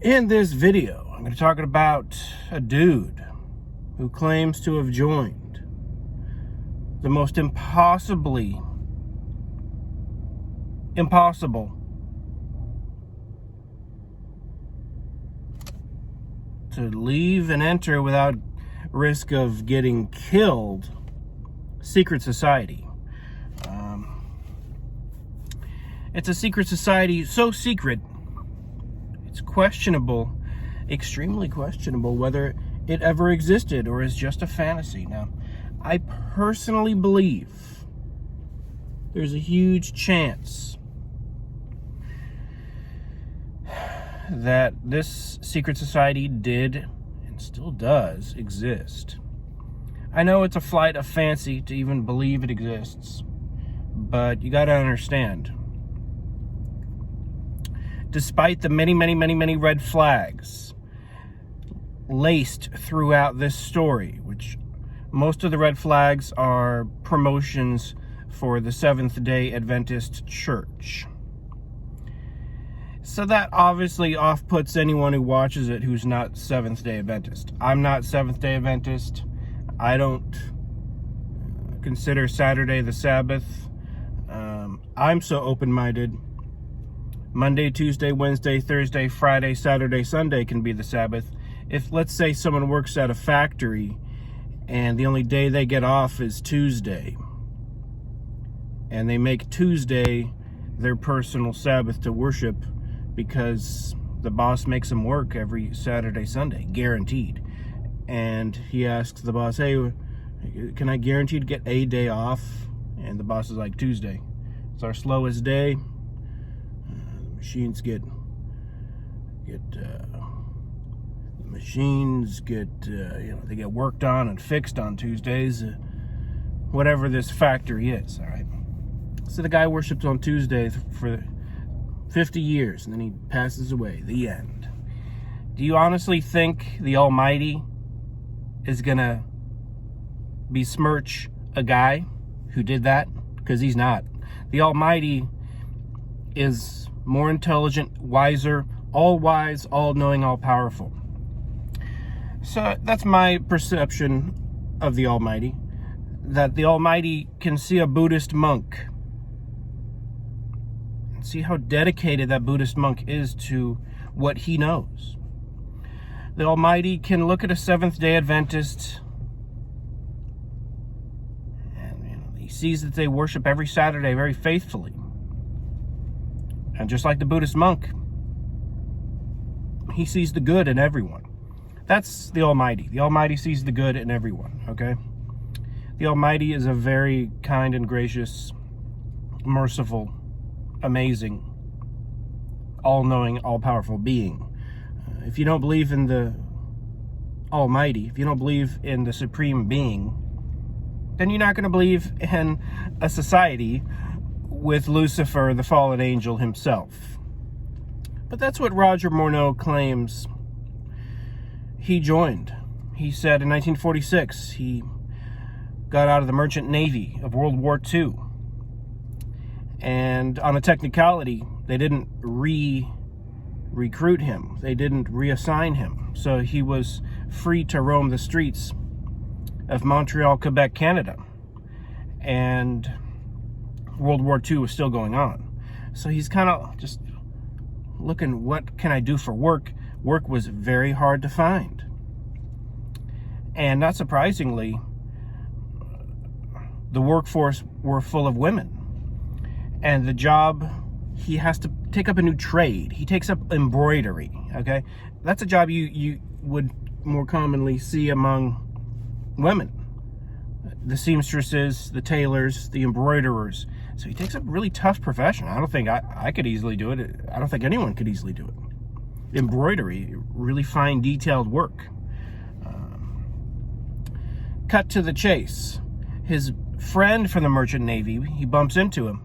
In this video, I'm going to talk about a dude who claims to have joined the most impossible to leave and enter without risk of getting killed secret society. It's a secret society so secret it's questionable, extremely questionable, whether it ever existed or is just a fantasy. Now, I personally believe there's a huge chance that this secret society did and still does exist. I know it's a flight of fancy to even believe it exists, but you got to understand, despite the many red flags laced throughout this story, which most of the red flags are promotions for the Seventh-day Adventist Church. So that obviously off-puts anyone who watches it who's not Seventh-day Adventist. I'm not Seventh-day Adventist. I don't consider Saturday the Sabbath. I'm so open-minded. Monday, Tuesday, Wednesday, Thursday, Friday, Saturday, Sunday can be the Sabbath. If, let's say, someone works at a factory and the only day they get off is Tuesday, and they make Tuesday their personal Sabbath to worship because the boss makes them work every Saturday, Sunday, guaranteed. And he asks the boss, hey, can I guarantee to get a day off? And the boss is like, Tuesday. It's our slowest day. Machines get they get worked on and fixed on Tuesdays, whatever this factory is. All right. So the guy worships on Tuesday for 50 years, and then he passes away. The end. Do you honestly think the Almighty is gonna besmirch a guy who did that? Because he's not. The Almighty is more intelligent, wiser, all-wise, all-knowing, all-powerful. So that's my perception of the Almighty, that the Almighty can see a Buddhist monk and see how dedicated that Buddhist monk is to what he knows. The Almighty can look at a Seventh-day Adventist and he sees that they worship every Saturday very faithfully. And just like the Buddhist monk, he sees the good in everyone. That's the Almighty. The Almighty sees the good in everyone, okay? The Almighty is a very kind and gracious, merciful, amazing, all-knowing, all-powerful being. If you don't believe in the Almighty, if you don't believe in the Supreme Being, then you're not going to believe in a society with Lucifer, the fallen angel himself. But that's what Roger Morneau claims he joined. He said in 1946 he got out of the Merchant Navy of World War II. And on a technicality, they didn't recruit him. They didn't reassign him. So he was free to roam the streets of Montreal, Quebec, Canada. And World War II was still going on. So he's kind of just looking, what can I do for work? Work was very hard to find. And not surprisingly, the workforce were full of women. And the job, he has to take up a new trade. He takes up embroidery, okay? That's a job you would more commonly see among women. The seamstresses, the tailors, the embroiderers. So he takes up a really tough profession. I don't think I could easily do it. I don't think anyone could easily do it. Embroidery, really fine, detailed work. Cut to the chase. His friend from the Merchant Navy, he bumps into him.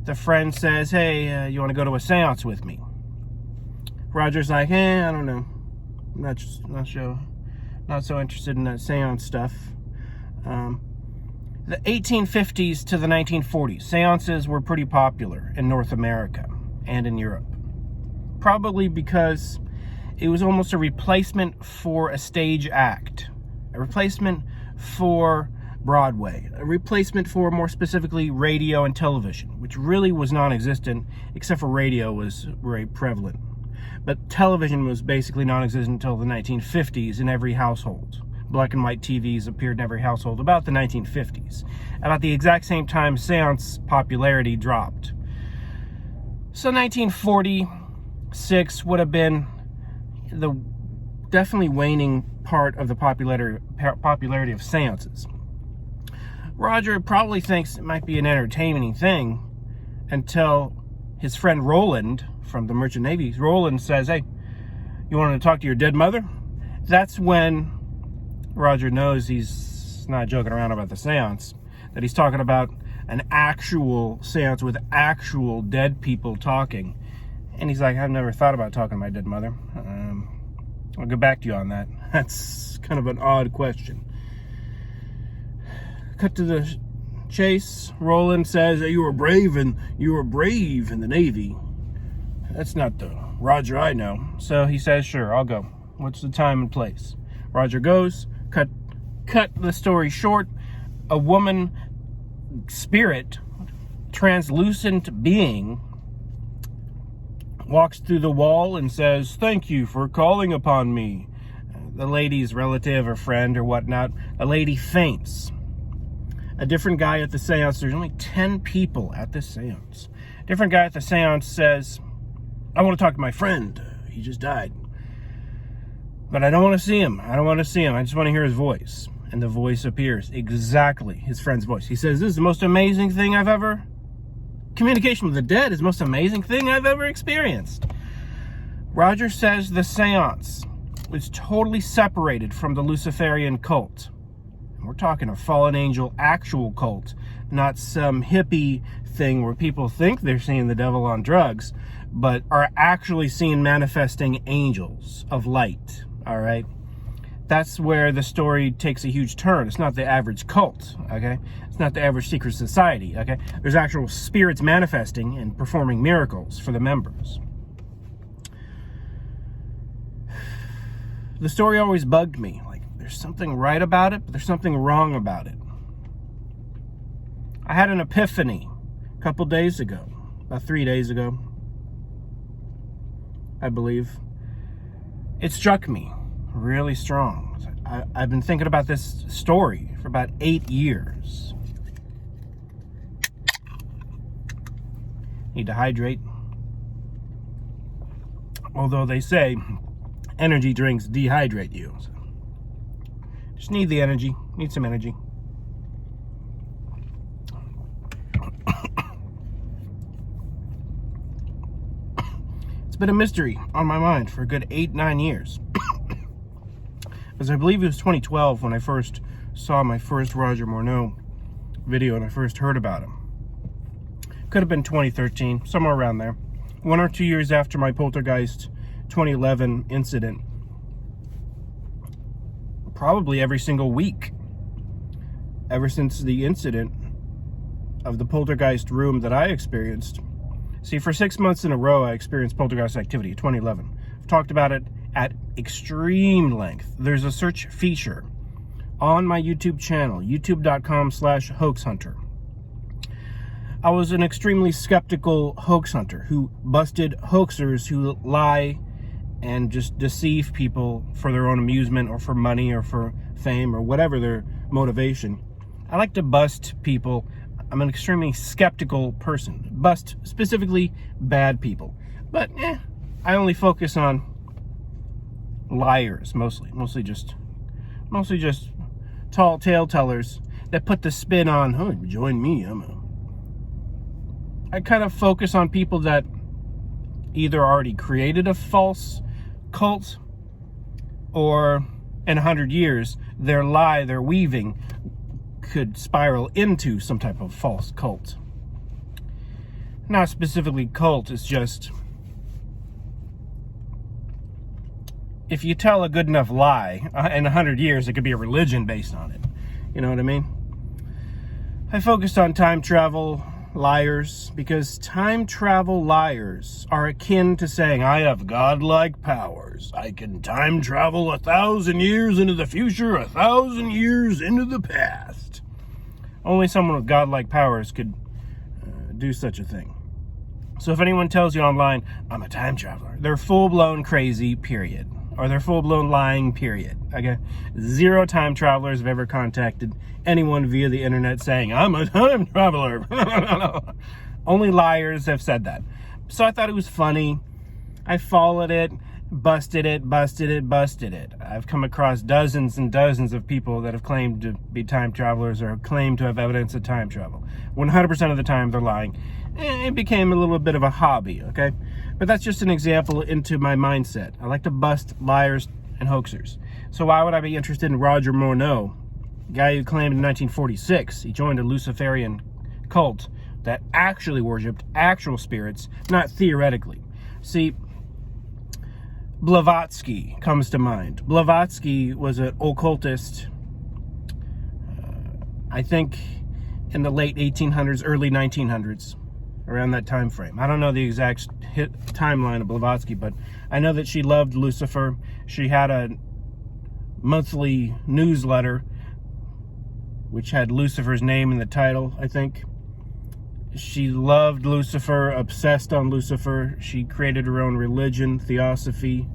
The friend says, hey, you want to go to a seance with me? Roger's like, I don't know. I'm not sure. Not so interested in that seance stuff. The 1850s to the 1940s, seances were pretty popular in North America and in Europe. probably because it was almost a replacement for a stage act, a replacement for Broadway, a replacement for, more specifically, radio and television, which really was non-existent, except for radio was very prevalent. But television was basically non-existent until the 1950s in every household. Black and white TVs appeared in every household about the 1950s. About the exact same time, seance popularity dropped. So 1946 would have been the definitely waning part of the popularity of seances. Roger probably thinks it might be an entertaining thing until his friend Roland from the Merchant Navy, Roland says, "Hey, you want to talk to your dead mother?" That's when Roger knows he's not joking around about the seance, that he's talking about an actual seance with actual dead people talking. And he's like, "I've never thought about talking to my dead mother. I'll get back to you on that." That's kind of an odd question. Cut to the chase. Roland says that you were brave in the Navy. That's not the Roger I know. So he says, "Sure, I'll go. What's the time and place?" Roger goes. Cut the story short. A woman spirit, translucent being, walks through the wall and says, "Thank you for calling upon me." The lady's relative or friend or whatnot, a lady faints. A different guy at the seance, there's only 10 people at this seance. Different guy at the seance says, "I want to talk to my friend. He just died. But I don't want to see him. I just want to hear his voice." And the voice appears. Exactly his friend's voice. He says, "This is the most amazing thing I've ever... Communication with the dead is the most amazing thing I've ever experienced." Roger says the seance was totally separated from the Luciferian cult. And we're talking a fallen angel actual cult, not some hippie thing where people think they're seeing the devil on drugs, but are actually seeing manifesting angels of light, all right? That's where the story takes a huge turn. It's not the average cult, okay? It's not the average secret society, okay? There's actual spirits manifesting and performing miracles for the members. The story always bugged me. Like, there's something right about it, but there's something wrong about it. I had an epiphany a couple days ago, about 3 days ago, I believe. It struck me really strong. I've been thinking about this story for about 8 years. Need to hydrate. Although they say energy drinks dehydrate you. So just need the energy. Need some energy. It's been a mystery on my mind for a good 8-9 years. Because I believe it was 2012 when I first saw my first Roger Morneau video and I first heard about him. Could have been 2013, somewhere around there. 1 or 2 years after my Poltergeist 2011 incident. Probably every single week. Ever since the incident of the Poltergeist room that I experienced. See, for 6 months in a row, I experienced Poltergeist activity, 2011. I've talked about it at extreme length. There's a search feature on my YouTube channel, youtube.com/hoaxhunter. I was an extremely skeptical hoax hunter who busted hoaxers who lie and just deceive people for their own amusement or for money or for fame or whatever their motivation. I like to bust people. I'm an extremely skeptical person. Bust specifically bad people. But I only focus on liars mostly just tall tale tellers that put the spin on, "Oh, join me, I kind of focus on people that either already created a false cult or in 100 years their lie they're weaving could spiral into some type of false cult. Not specifically cult, it's just if you tell a good enough lie, in 100 years, it could be a religion based on it. You know what I mean? I focused on time travel, liars, because time travel liars are akin to saying, I have godlike powers. I can time travel 1,000 years into the future, 1,000 years into the past. Only someone with godlike powers could do such a thing. So if anyone tells you online, I'm a time traveler, they're full-blown crazy, period. Or they're full-blown lying, period. Okay? 0 time travelers have ever contacted anyone via the internet saying, I'm a time traveler. Only liars have said that. So I thought it was funny. I followed it, busted it. I've come across dozens and dozens of people that have claimed to be time travelers or claimed to have evidence of time travel. 100% of the time they're lying. It became a little bit of a hobby, okay? But that's just an example into my mindset. I like to bust liars and hoaxers. So why would I be interested in Roger Morneau, guy who claimed in 1946 he joined a Luciferian cult that actually worshipped actual spirits, not theoretically? See, Blavatsky comes to mind. Blavatsky was an occultist, I think in the late 1800s, early 1900s, around that time frame. I don't know the exact timeline of Blavatsky, but I know that she loved Lucifer. She had a monthly newsletter which had Lucifer's name in the title, I think. She loved Lucifer, obsessed on Lucifer. She created her own religion, theosophy.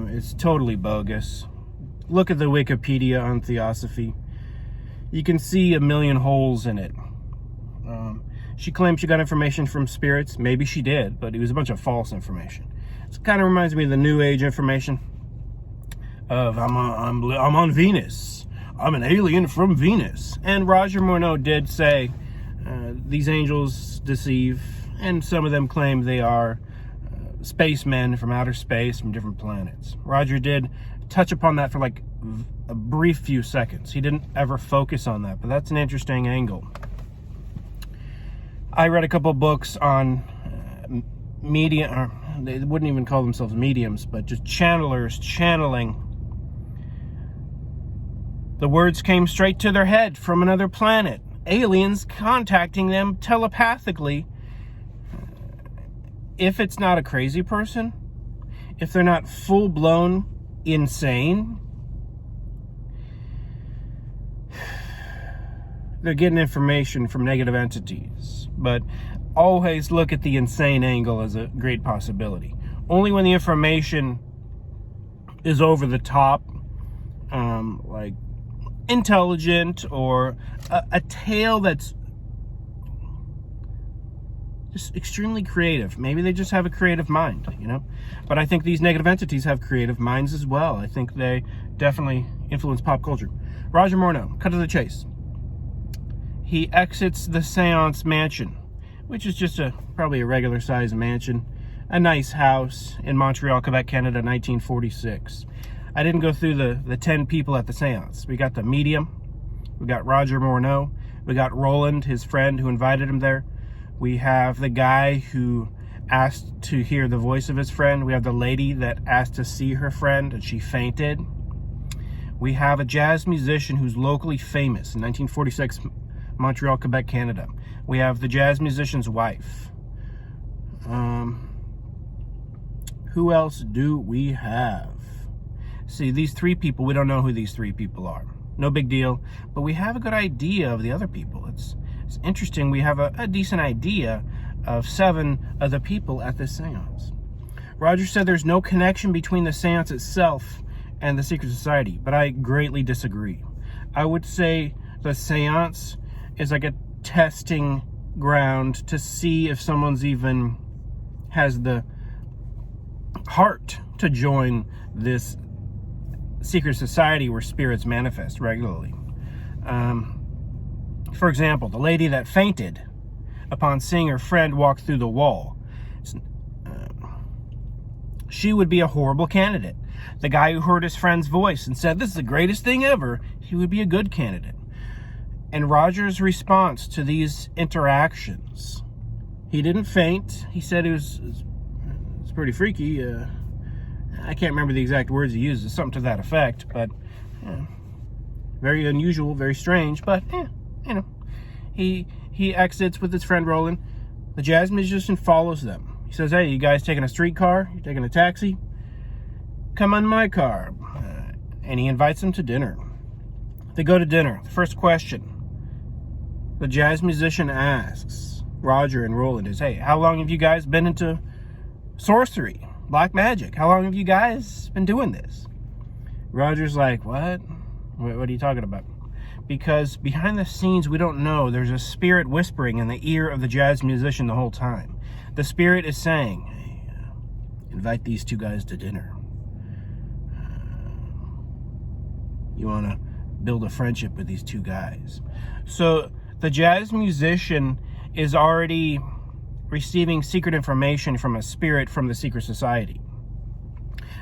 It's totally bogus. Look at the Wikipedia on theosophy. You can see a million holes in it. She claimed she got information from spirits. Maybe she did, but it was a bunch of false information. It kind of reminds me of the New Age information of I'm on Venus. I'm an alien from Venus. And Roger Morneau did say these angels deceive, and some of them claim they are spacemen from outer space, from different planets. Roger did touch upon that for like a brief few seconds. He didn't ever focus on that, but that's an interesting angle. I read a couple of books on medium, they wouldn't even call themselves mediums, but just channelers channeling. The words came straight to their head from another planet. Aliens contacting them telepathically. If it's not a crazy person, if they're not full-blown insane, they're getting information from negative entities. But always look at the insane angle as a great possibility. Only when the information is over the top, like intelligent, or a tale that's just extremely creative. Maybe they just have a creative mind, you know? But I think these negative entities have creative minds as well. I think they definitely influence pop culture. Roger Morneau, cut to the chase. He exits the Thence Mansion, which is just probably a regular sized mansion, a nice house in Montreal, Quebec, Canada, 1946. I didn't go through the 10 people at the seance. We got the medium, we got Roger Morneau, we got Roland, his friend who invited him there. We have the guy who asked to hear the voice of his friend. We have the lady that asked to see her friend and she fainted. We have a jazz musician who's locally famous in 1946, Montreal, Quebec, Canada. We have the jazz musician's wife. Who else do we have? See, these 3 people, we don't know who these 3 people are. No big deal, but we have a good idea of the other people. It's interesting. We have a decent idea of 7 of the people at this seance. Roger said there's no connection between the seance itself and the secret society, but I greatly disagree. I would say the seance is like a testing ground to see if someone's even has the heart to join this secret society where spirits manifest regularly. For example, the lady that fainted upon seeing her friend walk through the wall, she would be a horrible candidate. The guy who heard his friend's voice and said, this is the greatest thing ever, he would be a good candidate. And Roger's response to these interactions, he didn't faint. He said it was pretty freaky. I can't remember the exact words he used. It's something to that effect, but very unusual, very strange. But you know, he he exits with his friend Roland. The jazz musician follows them. He says, hey, you guys taking a streetcar? You taking a taxi? Come on my car. And he invites them to dinner. They go to dinner. The first question the jazz musician asks Roger and Roland is, hey, how long have you guys been into sorcery, black magic? How long have you guys been doing this? Roger's like, what? What are you talking about? Because behind the scenes, we don't know. There's a spirit whispering in the ear of the jazz musician the whole time. The spirit is saying, hey, invite these two guys to dinner. You want to build a friendship with these two guys. So the jazz musician is already receiving secret information from a spirit from the secret society.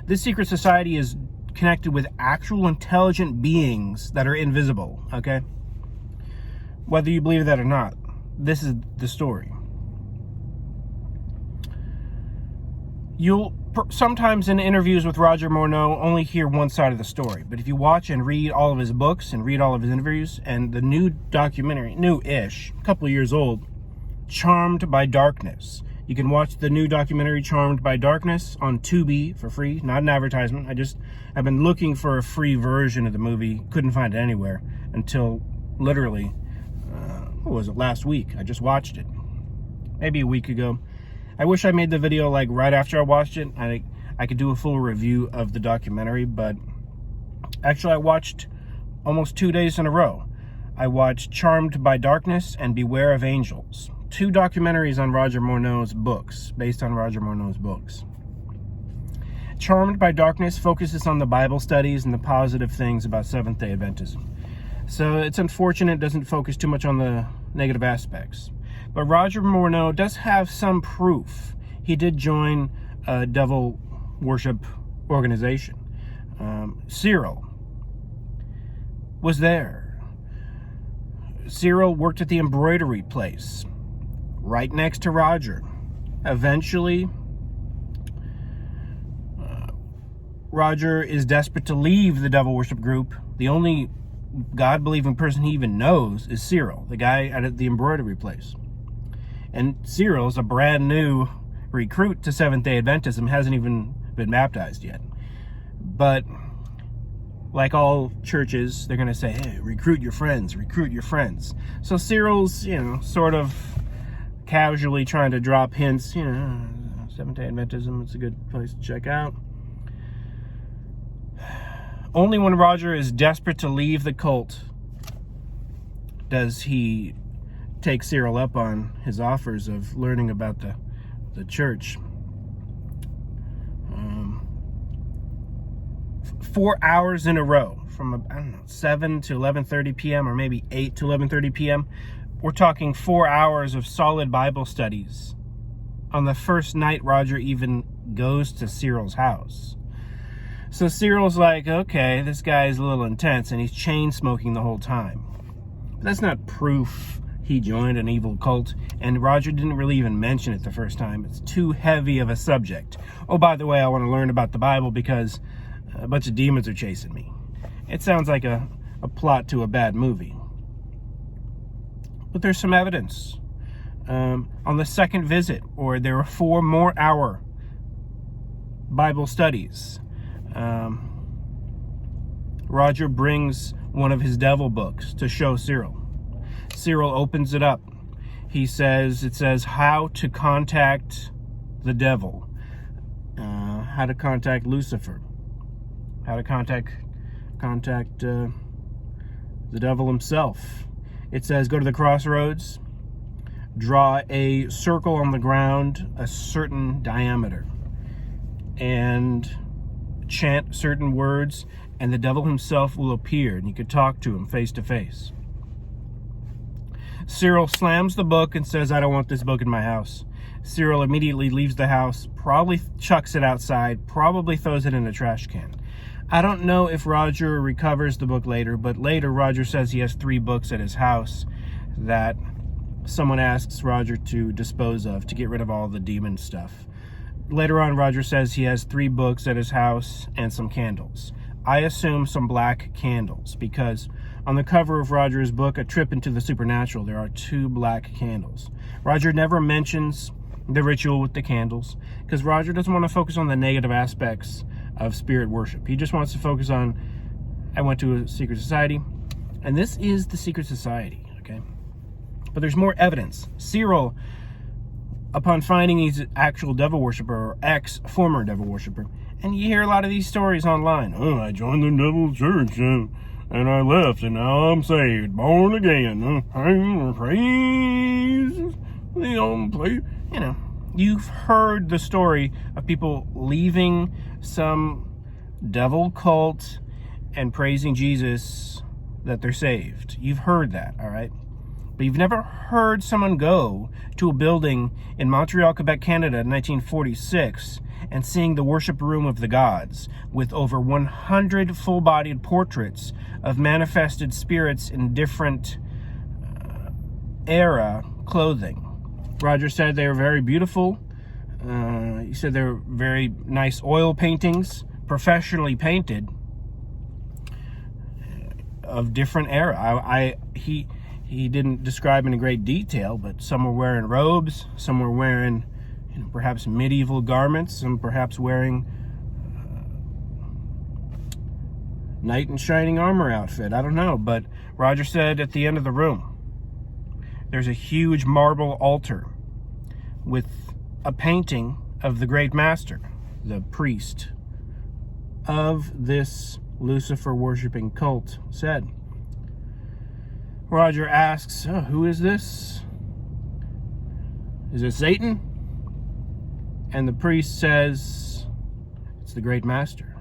This secret society is connected with actual intelligent beings that are invisible, okay? Whether you believe that or not, this is the story. You'll sometimes in interviews with Roger Morneau only hear one side of the story, but if you watch and read all of his books and read all of his interviews and the new documentary, new-ish, a couple of years old, Charmed by Darkness. You can watch the new documentary Charmed by Darkness on Tubi for free, not an advertisement. I've been looking for a free version of the movie, couldn't find it anywhere until literally, what was it, last week. I just watched it, maybe a week ago. I wish I made the video like right after I watched it. I could do a full review of the documentary, but actually I watched almost 2 days in a row. I watched Charmed by Darkness and Beware of Angels. 2 documentaries on Roger Morneau's books, based on Roger Morneau's books. Charmed by Darkness focuses on the Bible studies and the positive things about Seventh-day Adventism. So it's unfortunate it doesn't focus too much on the negative aspects. But Roger Morneau does have some proof. He did join a devil worship organization. Cyril was there. Cyril worked at the embroidery place right next to Roger. Eventually, Roger is desperate to leave the devil worship group. The only God-believing person he even knows is Cyril, the guy at the embroidery place. And Cyril's a brand new recruit to Seventh-day Adventism, hasn't even been baptized yet. But like all churches, they're going to say, hey, recruit your friends, recruit your friends. So Cyril's, sort of casually trying to drop hints, Seventh-day Adventism, it's a good place to check out. Only when Roger is desperate to leave the cult does he take Cyril up on his offers of learning about the church. 4 hours in a row, from 7 to 11:30 p.m. or maybe 8 to 11:30 p.m. We're talking 4 hours of solid Bible studies on the first night Roger even goes to Cyril's house. So Cyril's like, okay, this guy's a little intense, and he's chain smoking the whole time. But that's not proof he joined an evil cult, and Roger didn't really even mention it the first time. It's too heavy of a subject. Oh, by the way, I want to learn about the Bible because a bunch of demons are chasing me. It sounds like a plot to a bad movie. But there's some evidence. On the second visit, or there were 4 more hour Bible studies, Roger brings one of his devil books to show Cyril. Cyril opens it up. It says how to contact the devil, how to contact Lucifer, how to contact the devil himself. It says go to the crossroads, draw a circle on the ground a certain diameter, and chant certain words, and the devil himself will appear, and you could talk to him face to face. Cyril slams the book and says, I don't want this book in my house. Cyril immediately leaves the house, probably chucks it outside, probably throws it in a trash can. I don't know if Roger recovers the book later, but later Roger says he has 3 books at his house that someone asks Roger to dispose of, to get rid of all the demon stuff. Later on, Roger says he has 3 books at his house and some candles. I assume some black candles, because On the cover of Roger's book, A Trip into the Supernatural, there are 2 black candles. Roger never mentions the ritual with the candles because Roger doesn't want to focus on the negative aspects of spirit worship. He just wants to focus on, I went to a secret society, and this is the secret society, okay? But there's more evidence. Cyril, upon finding he's an actual devil worshiper or ex-former devil worshiper, and you hear a lot of these stories online. Oh, I joined the devil church and I left, and now I'm saved, born again. Praise the only, you know. You've heard the story of people leaving some devil cult and praising Jesus that they're saved. You've heard that, all right? But you've never heard someone go to a building in Montreal, Quebec, Canada in 1946 and seeing the worship room of the gods with over 100 full-bodied portraits of manifested spirits in different era clothing. Roger said they were very beautiful. He said they were very nice oil paintings, professionally painted, of different era. He didn't describe in great detail, but some were wearing robes, some were wearing, you know, perhaps medieval garments, some perhaps wearing knight in shining armor outfit. I don't know, but Roger said at the end of the room, there's a huge marble altar with a painting of the great master, the priest of this Lucifer worshiping cult said. Roger asks, oh, who is this? Is it Satan? And the priest says, it's the great master.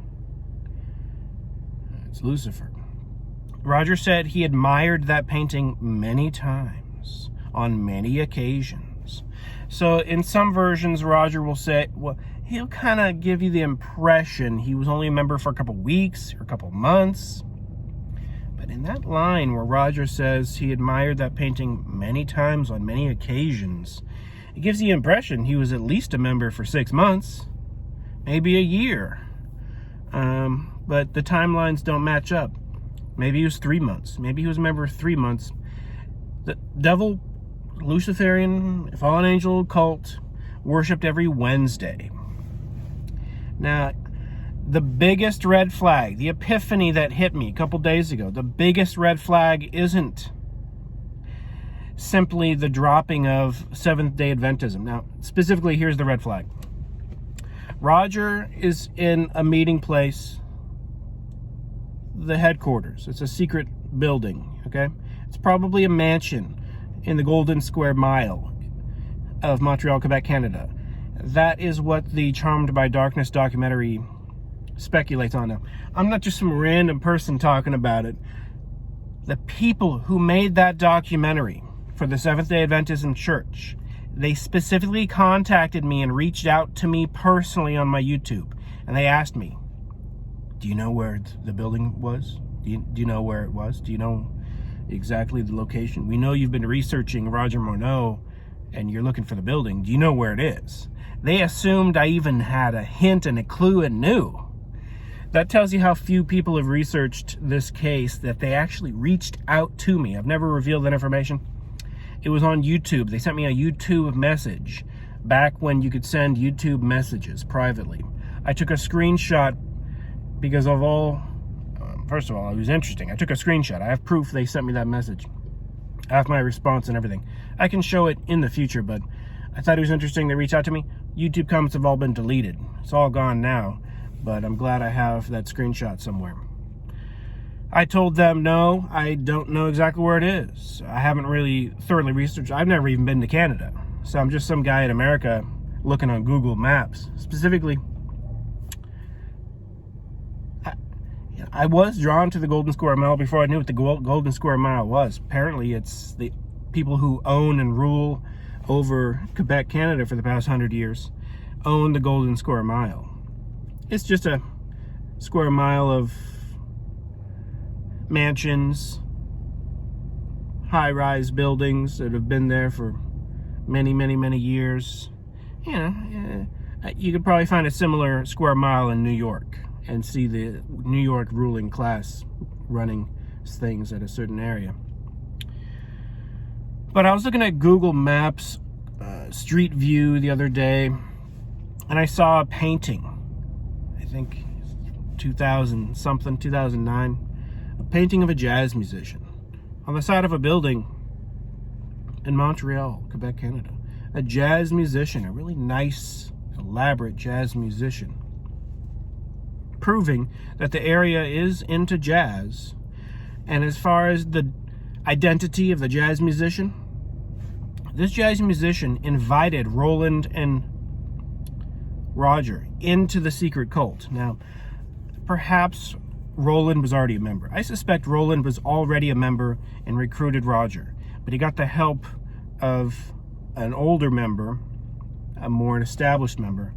It's Lucifer. Roger said he admired that painting many times, on many occasions. So in some versions, Roger will say, well, he'll kind of give you the impression he was only a member for a couple weeks or a couple months. But in that line where Roger says he admired that painting many times on many occasions, it gives the impression he was at least a member for 6 months, maybe a year. But the timelines don't match up. Maybe he was 3 months. Maybe he was a member for 3 months. The devil, Luciferian, fallen angel cult worshipped every Wednesday. Now, the biggest red flag, the epiphany that hit me a couple days ago, the biggest red flag isn't simply the dropping of Seventh-day Adventism. Now, specifically, here's the red flag. Roger is in a meeting place, the headquarters. It's a secret building, okay? It's probably a mansion in the Golden Square Mile of Montreal, Quebec, Canada. That is what the Charmed by Darkness documentary speculates on. Now, I'm not just some random person talking about it. The people who made that documentary for the Seventh-day Adventism Church, they specifically contacted me and reached out to me personally on my YouTube. And they asked me, do you know where the building was? Do you know where it was? Do you know exactly the location? We know you've been researching Roger Morneau and you're looking for the building. Do you know where it is? They assumed I even had a hint and a clue and knew. That tells you how few people have researched this case, that they actually reached out to me. I've never revealed that information. It was on YouTube. They sent me a YouTube message back when you could send YouTube messages privately. I took a screenshot because of all, first of all, it was interesting. I took a screenshot. I have proof they sent me that message. I have my response and everything. I can show it in the future, but I thought it was interesting they reached out to me. YouTube comments have all been deleted. It's all gone now, but I'm glad I have that screenshot somewhere. I told them, no, I don't know exactly where it is. I haven't really thoroughly researched. I've never even been to Canada. So I'm just some guy in America looking on Google Maps. Specifically, I was drawn to the Golden Square Mile before I knew what the Golden Square Mile was. Apparently, it's the people who own and rule over Quebec, Canada for the past 100 years own the Golden Square Mile. It's just a square mile of mansions, high-rise buildings that have been there for many, many, many years. You know, you could probably find a similar square mile in New York and see the New York ruling class running things at a certain area. But I was looking at Google Maps Street View the other day, and I saw a painting. I think 2009, a painting of a jazz musician on the side of a building in Montreal, Quebec, Canada. A jazz musician, a really nice, elaborate jazz musician, proving that the area is into jazz. And as far as the identity of the jazz musician, this jazz musician invited Roland and Roger into the secret cult. Now, perhaps Roland was already a member. I suspect Roland was already a member and recruited Roger, but he got the help of an older member, a more established member,